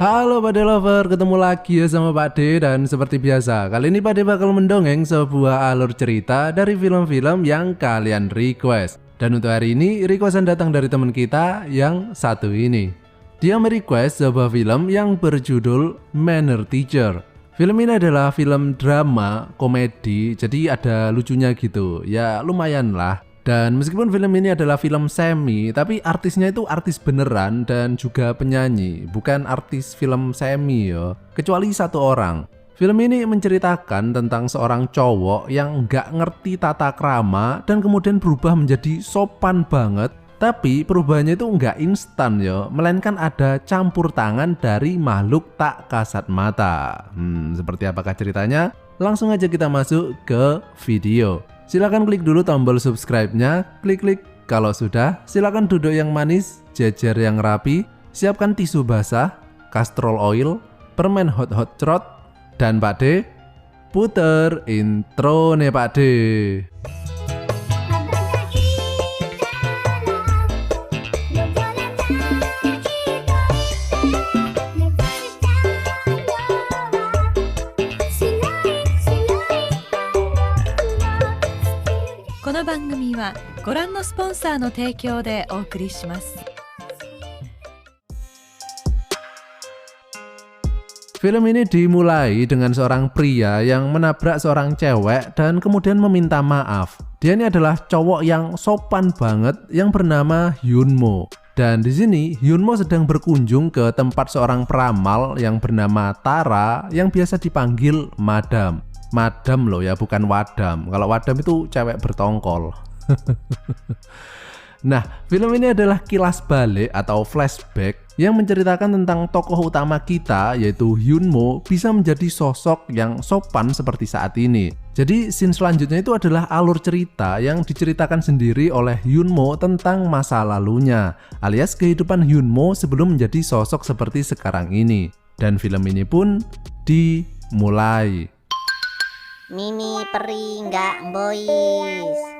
Halo Pak De Lover, ketemu lagi ya sama Pak De. Dan seperti biasa, kali ini Pak De bakal mendongeng sebuah alur cerita dari film-film yang kalian request. Dan untuk hari ini, requestan datang dari teman kita yang satu ini. Dia merequest sebuah film yang berjudul Manner Teacher. Film ini adalah film drama, komedi, jadi ada lucunya gitu. Ya lumayan lah. Dan meskipun film ini adalah film semi, tapi artisnya itu artis beneran dan juga penyanyi, bukan artis film semi ya, kecuali satu orang. Film ini menceritakan tentang seorang cowok yang nggak ngerti tata krama dan kemudian berubah menjadi sopan banget, tapi perubahannya itu nggak instan ya, melainkan ada campur tangan dari makhluk tak kasat mata. Seperti apakah ceritanya? Langsung aja kita masuk ke video. Silahkan klik dulu tombol subscribe-nya, klik-klik. Kalau sudah, silahkan duduk yang manis, jejer yang rapi, siapkan tisu basah, kastrol oil, permen hot-hot crot, dan Pak De, puter intro nih Pak De. Film ini dimulai dengan seorang pria yang menabrak seorang cewek dan kemudian meminta maaf. Dia ini adalah cowok yang sopan banget yang bernama Hyunmo. Dan di sini Hyunmo sedang berkunjung ke tempat seorang peramal yang bernama Tara yang biasa dipanggil Madam. Madam loh ya, bukan Wadam. Kalau Wadam itu cewek bertongkol. Nah, film ini adalah kilas balik atau flashback yang menceritakan tentang tokoh utama kita, yaitu Hyunmo, bisa menjadi sosok yang sopan seperti saat ini. Jadi scene selanjutnya itu adalah alur cerita yang diceritakan sendiri oleh Hyunmo tentang masa lalunya, alias kehidupan Hyunmo sebelum menjadi sosok seperti sekarang ini. Dan film ini pun dimulai. Mimi peri nggak boys.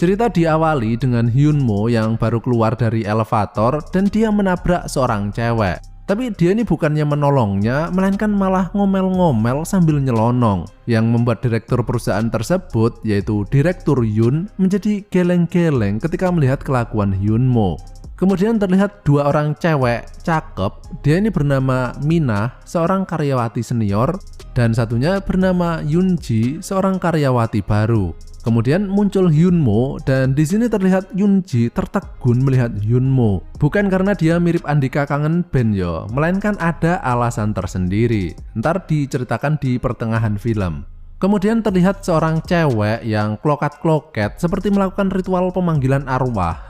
Cerita diawali dengan Hyunmo yang baru keluar dari elevator dan dia menabrak seorang cewek. Tapi dia ini bukannya menolongnya, melainkan malah ngomel-ngomel sambil nyelonong. Yang membuat direktur perusahaan tersebut, yaitu Direktur Yun, menjadi geleng-geleng ketika melihat kelakuan Hyunmo. Kemudian terlihat dua orang cewek cakep. Dia ini bernama Minah, seorang karyawati senior, dan satunya bernama Yunji, seorang karyawati baru. Kemudian muncul Hyunmo dan di sini terlihat Yunji tertegun melihat Hyunmo. Bukan karena dia mirip Andika Kangen Band yo, melainkan ada alasan tersendiri. Ntar diceritakan di pertengahan film. Kemudian terlihat seorang cewek yang klokat-kloket seperti melakukan ritual pemanggilan arwah.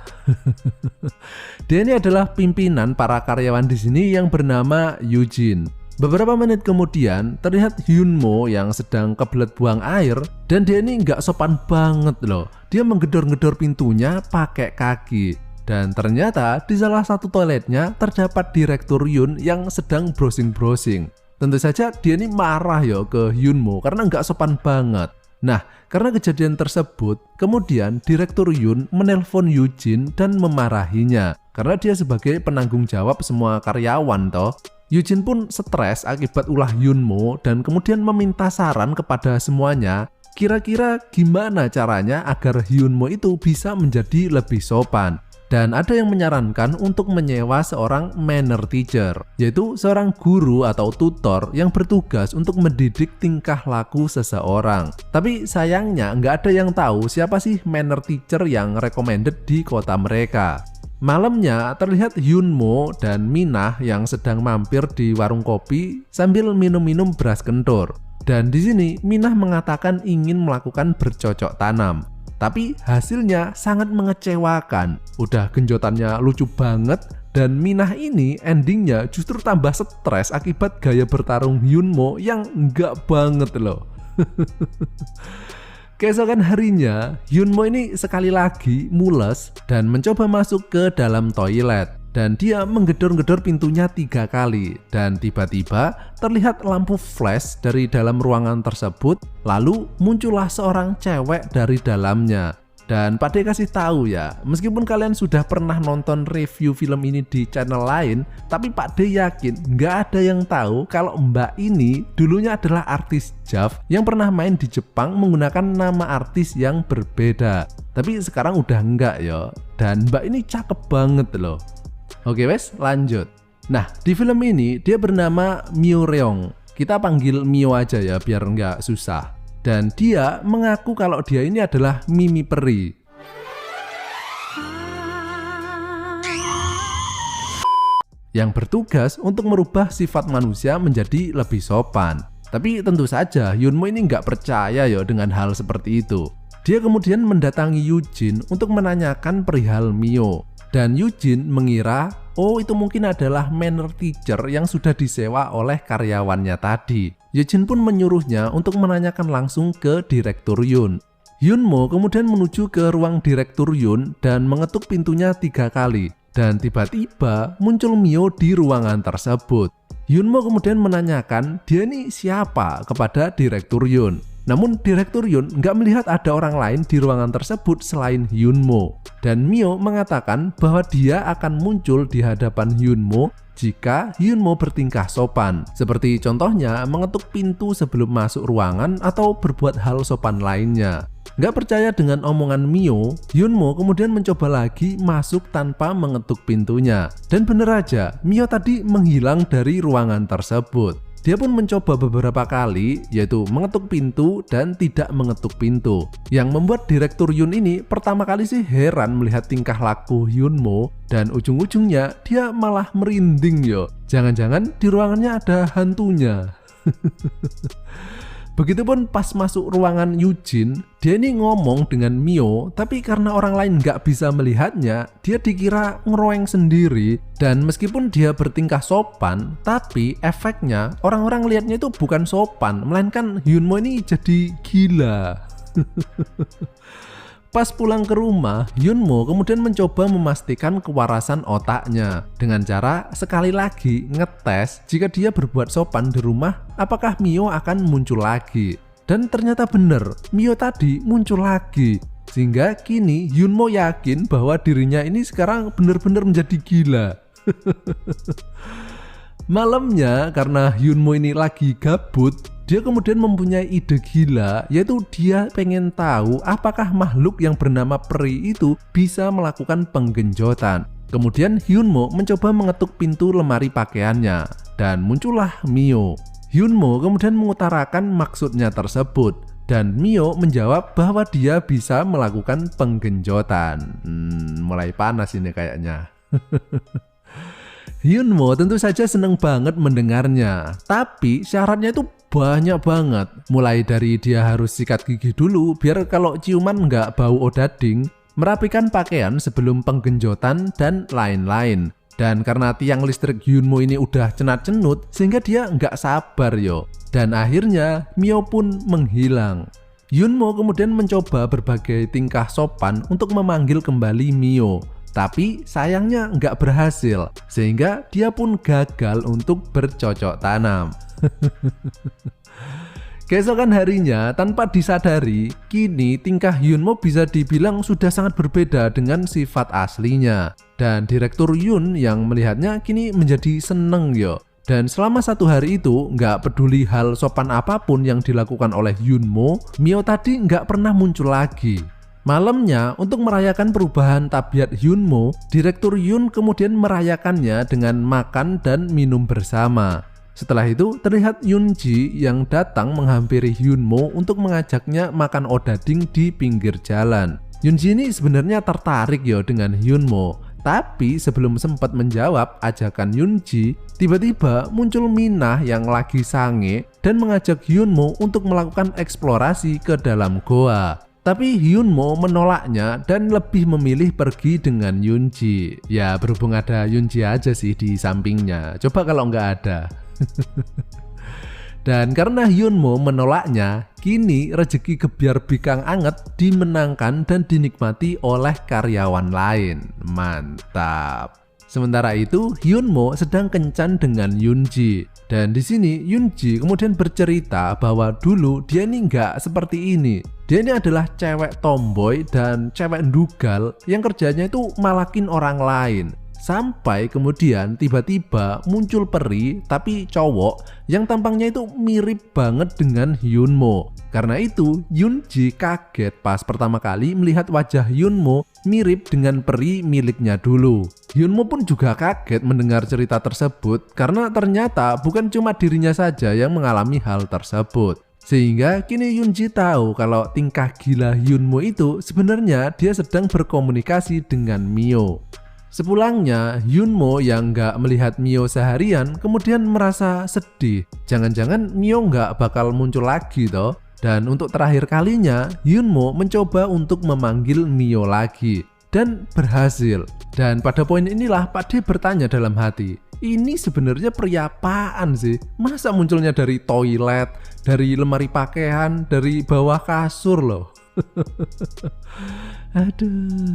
Dia ini adalah pimpinan para karyawan di sini yang bernama Eugene. Beberapa menit kemudian terlihat Hyunmo yang sedang kebelet buang air dan dia ini nggak sopan banget loh. Dia menggedor-gedor pintunya pakai kaki. Dan ternyata di salah satu toiletnya terdapat Direktur Yun yang sedang browsing-browsing. Tentu saja dia ini marah ya ke Hyunmo karena nggak sopan banget. Nah, karena kejadian tersebut, kemudian Direktur Yun menelpon Eugene dan memarahinya. Karena dia sebagai penanggung jawab semua karyawan toh. Eugene pun stres akibat ulah Hyunmo dan kemudian meminta saran kepada semuanya, kira-kira gimana caranya agar Hyunmo itu bisa menjadi lebih sopan. Dan ada yang menyarankan untuk menyewa seorang manner teacher, yaitu seorang guru atau tutor yang bertugas untuk mendidik tingkah laku seseorang. Tapi sayangnya nggak ada yang tahu siapa sih manner teacher yang recommended di kota mereka. Malamnya terlihat Hyunmo dan Minah yang sedang mampir di warung kopi sambil minum-minum beras kentur. Dan di sini Minah mengatakan ingin melakukan bercocok tanam. Tapi hasilnya sangat mengecewakan. Udah genjotannya lucu banget dan Minah ini endingnya justru tambah stres akibat gaya bertarung Hyunmo yang enggak banget loh. Keesokan harinya, Hyunmo ini sekali lagi mules dan mencoba masuk ke dalam toilet. Dan dia menggedor-gedor pintunya 3 kali. Dan tiba-tiba terlihat lampu flash dari dalam ruangan tersebut. Lalu muncullah seorang cewek dari dalamnya. Dan Pak D kasih tahu ya, meskipun kalian sudah pernah nonton review film ini di channel lain, tapi Pak D yakin nggak ada yang tahu kalau Mbak ini dulunya adalah artis Jav yang pernah main di Jepang menggunakan nama artis yang berbeda. Tapi sekarang udah enggak ya, dan Mbak ini cakep banget loh. Oke wes, lanjut. Nah, di film ini dia bernama Mio Reong. Kita panggil Mio aja ya biar nggak susah. Dan dia mengaku kalau dia ini adalah Mimi Peri. Yang bertugas untuk merubah sifat manusia menjadi lebih sopan. Tapi tentu saja Hyunmo ini nggak percaya ya dengan hal seperti itu. Dia kemudian mendatangi Yujin untuk menanyakan perihal Mio. Dan Yujin mengira, oh itu mungkin adalah manner teacher yang sudah disewa oleh karyawannya tadi. Yujin pun menyuruhnya untuk menanyakan langsung ke Direktur Yun. Hyunmo kemudian menuju ke ruang Direktur Yun dan mengetuk pintunya 3 kali. Dan tiba-tiba muncul Mio di ruangan tersebut. Hyunmo kemudian menanyakan dia ini siapa kepada Direktur Yun. Namun Direktur Yun nggak melihat ada orang lain di ruangan tersebut selain Hyunmo. Dan Mio mengatakan bahwa dia akan muncul di hadapan Hyunmo jika Hyunmo bertingkah sopan. Seperti contohnya mengetuk pintu sebelum masuk ruangan atau berbuat hal sopan lainnya. Nggak percaya dengan omongan Mio, Hyunmo kemudian mencoba lagi masuk tanpa mengetuk pintunya. Dan bener aja, Mio tadi menghilang dari ruangan tersebut. Dia pun mencoba beberapa kali, yaitu mengetuk pintu dan tidak mengetuk pintu. Yang membuat Direktur Yun ini pertama kali sih heran melihat tingkah laku Hyunmo, dan ujung-ujungnya dia malah merinding yo. Jangan-jangan di ruangannya ada hantunya. Begitupun pas masuk ruangan Yujin, dia ini ngomong dengan Mio, tapi karena orang lain nggak bisa melihatnya, dia dikira ngeroeng sendiri. Dan meskipun dia bertingkah sopan, tapi efeknya orang-orang lihatnya itu bukan sopan, melainkan Hyunmo ini jadi gila. Pas pulang ke rumah, Hyunmo kemudian mencoba memastikan kewarasan otaknya dengan cara sekali lagi ngetes jika dia berbuat sopan di rumah, apakah Mio akan muncul lagi. Dan ternyata bener, Mio tadi muncul lagi. Sehingga kini Hyunmo yakin bahwa dirinya ini sekarang benar-benar menjadi gila. Malamnya karena Hyunmo ini lagi gabut, dia kemudian mempunyai ide gila, yaitu dia pengen tahu apakah makhluk yang bernama Peri itu bisa melakukan penggenjotan. Kemudian Hyunmo mencoba mengetuk pintu lemari pakaiannya, dan muncullah Mio. Hyunmo kemudian mengutarakan maksudnya tersebut, dan Mio menjawab bahwa dia bisa melakukan penggenjotan. Mulai panas ini kayaknya. Hyunmo tentu saja seneng banget mendengarnya, tapi syaratnya itu banyak banget. Mulai dari dia harus sikat gigi dulu biar kalau ciuman nggak bau odading, merapikan pakaian sebelum penggenjotan, dan lain-lain. Dan karena tiang listrik Hyunmo ini udah cenat-cenut, sehingga dia nggak sabar yo. Dan akhirnya Mio pun menghilang. Hyunmo kemudian mencoba berbagai tingkah sopan untuk memanggil kembali Mio. Tapi sayangnya nggak berhasil, sehingga dia pun gagal untuk bercocok tanam. Keesokan harinya, tanpa disadari, kini tingkah Hyunmo bisa dibilang sudah sangat berbeda dengan sifat aslinya. Dan Direktur Yun yang melihatnya kini menjadi seneng yo. Dan selama 1 hari itu, nggak peduli hal sopan apapun yang dilakukan oleh Hyunmo, Mio tadi nggak pernah muncul lagi. Malamnya, untuk merayakan perubahan tabiat Hyunmo, Direktur Yun kemudian merayakannya dengan makan dan minum bersama. Setelah itu, terlihat Yunji yang datang menghampiri Hyunmo untuk mengajaknya makan odading di pinggir jalan. Yunji ini sebenarnya tertarik ya dengan Hyunmo, tapi sebelum sempat menjawab ajakan Yunji, tiba-tiba muncul Minah yang lagi sange dan mengajak Hyunmo untuk melakukan eksplorasi ke dalam goa. Tapi Hyunmo menolaknya dan lebih memilih pergi dengan Yunji. Ya berhubung ada Yunji aja sih di sampingnya. Coba kalau nggak ada. Dan karena Hyunmo menolaknya, kini rezeki gebyar bikang anget dimenangkan dan dinikmati oleh karyawan lain. Mantap. Sementara itu Hyunmo sedang kencan dengan Yunji. Dan di sini Yoonji kemudian bercerita bahwa dulu dia ini nggak seperti ini. Dia ini adalah cewek tomboy dan cewek ndugal yang kerjanya itu malakin orang lain. Sampai kemudian tiba-tiba muncul peri tapi cowok yang tampangnya itu mirip banget dengan Hyunmo. Karena itu Yoonji kaget pas pertama kali melihat wajah Hyunmo mirip dengan peri miliknya dulu. Hyunmo pun juga kaget mendengar cerita tersebut karena ternyata bukan cuma dirinya saja yang mengalami hal tersebut. Sehingga kini Yoonji tahu kalau tingkah gila Hyunmo itu sebenarnya dia sedang berkomunikasi dengan Mio. Sepulangnya, Hyunmo yang nggak melihat Mio seharian kemudian merasa sedih. Jangan-jangan Mio nggak bakal muncul lagi toh. Dan untuk terakhir kalinya, Hyunmo mencoba untuk memanggil Mio lagi. Dan berhasil. Dan pada poin inilah Pak D bertanya dalam hati, ini sebenarnya pria apaan sih? Masa munculnya dari toilet, dari lemari pakaian, dari bawah kasur loh. Aduh.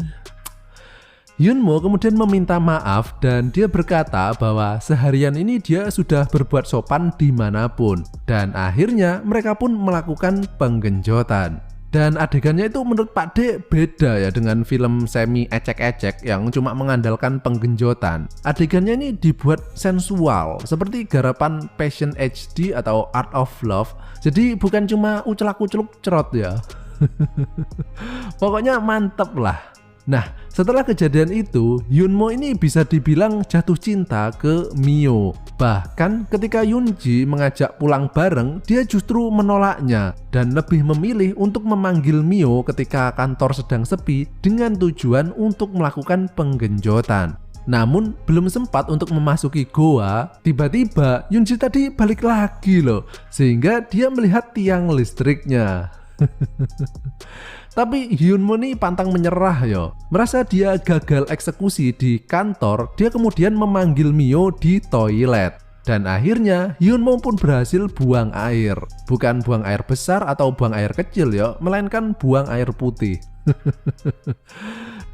Hyunmo kemudian meminta maaf dan dia berkata bahwa seharian ini dia sudah berbuat sopan dimanapun. Dan akhirnya mereka pun melakukan penggenjotan. Dan adegannya itu menurut Pak D beda ya dengan film semi ecek-ecek yang cuma mengandalkan penggenjotan. Adegannya ini dibuat sensual seperti garapan Passion HD atau Art of Love. Jadi bukan cuma ucelak-uceluk cerot ya. Pokoknya mantep lah. Nah, setelah kejadian itu, Hyunmo ini bisa dibilang jatuh cinta ke Mio. Bahkan ketika Yoonji mengajak pulang bareng, dia justru menolaknya dan lebih memilih untuk memanggil Mio ketika kantor sedang sepi dengan tujuan untuk melakukan penggenjotan. Namun belum sempat untuk memasuki goa, tiba-tiba Yoonji tadi balik lagi loh, sehingga dia melihat tiang listriknya. Tapi Hyunmo nih pantang menyerah yo. Merasa dia gagal eksekusi di kantor, dia kemudian memanggil Mio di toilet. Dan akhirnya Hyunmo pun berhasil buang air. Bukan buang air besar atau buang air kecil yo, melainkan buang air putih.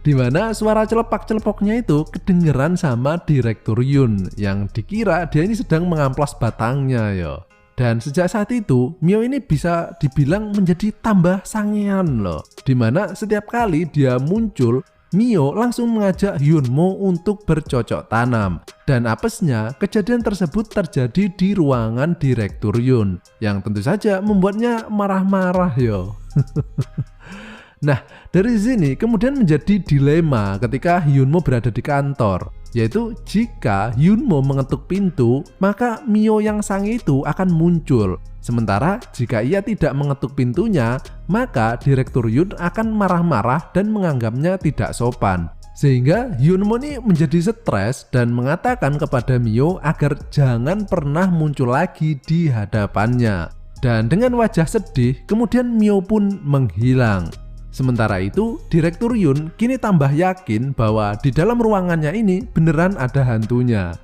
Dimana suara celepak-celepoknya itu kedengeran sama Direktur Yoon yang dikira dia ini sedang mengamplas batangnya yo. Dan sejak saat itu, Mio ini bisa dibilang menjadi tambah sangean loh. Dimana setiap kali dia muncul, Mio langsung mengajak Hyunmo untuk bercocok tanam. Dan apesnya, kejadian tersebut terjadi di ruangan Direktur Yoon, yang tentu saja membuatnya marah-marah yo. Nah, dari sini kemudian menjadi dilema ketika Hyunmo berada di kantor, yaitu jika Hyunmo mengetuk pintu, maka Mio yang sange itu akan muncul. Sementara jika ia tidak mengetuk pintunya, maka Direktur Yoon akan marah-marah dan menganggapnya tidak sopan. Sehingga Hyunmo ini menjadi stres dan mengatakan kepada Mio agar jangan pernah muncul lagi di hadapannya. Dan dengan wajah sedih, kemudian Mio pun menghilang. Sementara itu, Direktur Yoon kini tambah yakin bahwa di dalam ruangannya ini beneran ada hantunya.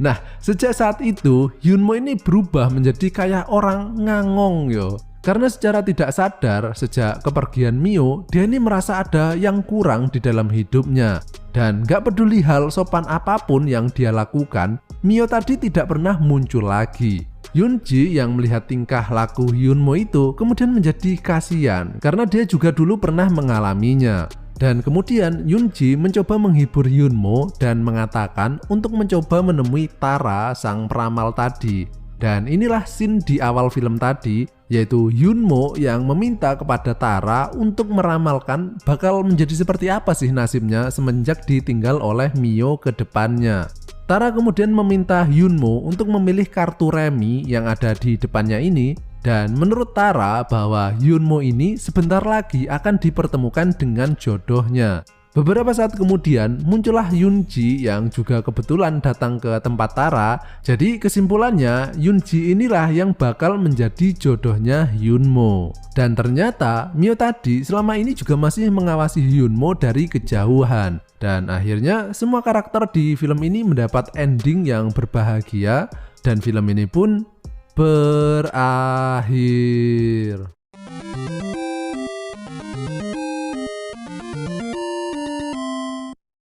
Nah, sejak saat itu, Hyunmo ini berubah menjadi kayak orang ngangong yo. Karena secara tidak sadar, sejak kepergian Mio, dia ini merasa ada yang kurang di dalam hidupnya. Dan gak peduli hal sopan apapun yang dia lakukan, Mio tadi tidak pernah muncul lagi. Yoonji yang melihat tingkah laku Hyunmo itu kemudian menjadi kasihan karena dia juga dulu pernah mengalaminya. Dan kemudian Yoonji mencoba menghibur Hyunmo dan mengatakan untuk mencoba menemui Tara sang peramal tadi. Dan inilah scene di awal film tadi, yaitu Hyunmo yang meminta kepada Tara untuk meramalkan bakal menjadi seperti apa sih nasibnya semenjak ditinggal oleh Mio ke depannya. Tara kemudian meminta Hyunmo untuk memilih kartu remi yang ada di depannya ini, dan menurut Tara bahwa Hyunmo ini sebentar lagi akan dipertemukan dengan jodohnya. Beberapa saat kemudian muncullah Yoonji yang juga kebetulan datang ke tempat Tara. Jadi kesimpulannya Yoonji inilah yang bakal menjadi jodohnya Hyunmo. Dan ternyata Mio tadi selama ini juga masih mengawasi Hyunmo dari kejauhan. Dan akhirnya semua karakter di film ini mendapat ending yang berbahagia dan film ini pun berakhir.